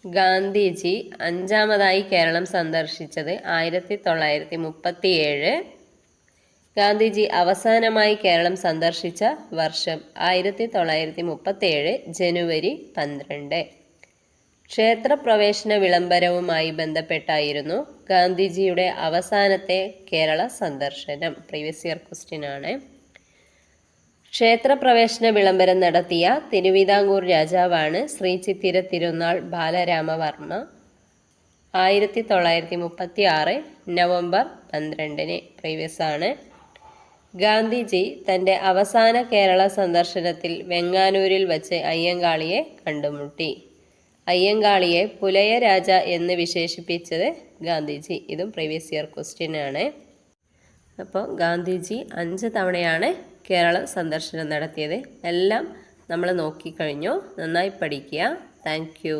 ഗാന്ധിജി അഞ്ചാമതായി കേരളം സന്ദർശിച്ചത് 1937. ഗാന്ധിജി അവസാനമായി കേരളം സന്ദർശിച്ച വർഷം 1937 ജനുവരി 12. ക്ഷേത്രപ്രവേശന വിളംബരവുമായി ബന്ധപ്പെട്ടായിരുന്നു ഗാന്ധിജിയുടെ അവസാനത്തെ കേരള സന്ദർശനം. പ്രീവിയസ് ഇയർ ക്വസ്റ്റ്യൻ ആണ്. ക്ഷേത്രപ്രവേശന വിളംബരം നടത്തിയ തിരുവിതാംകൂർ രാജാവാണ് ശ്രീ ചിത്തിര തിരുനാൾ ബാലരാമവർമ്മ. 1936 നവംബർ 12. പ്രീവിയസ് ആണ്. ഗാന്ധിജി തൻ്റെ അവസാന കേരള സന്ദർശനത്തിൽ വെങ്ങാനൂരിൽ വച്ച് അയ്യങ്കാളിയെ കണ്ടുമുട്ടി. അയ്യങ്കാളിയെ പുലയ രാജ എന്ന് വിശേഷിപ്പിച്ചത് ഗാന്ധിജി. ഇതും പ്രീവിയസ് ഇയർ ക്വസ്റ്റ്യൻ ആണ്. അപ്പോൾ ഗാന്ധിജി 5 തവണയാണ് കേരള സന്ദർശനം നടത്തിയത്. എല്ലാം നമ്മൾ നോക്കിക്കഴിഞ്ഞു. നന്നായി പഠിക്കുക. Thank you.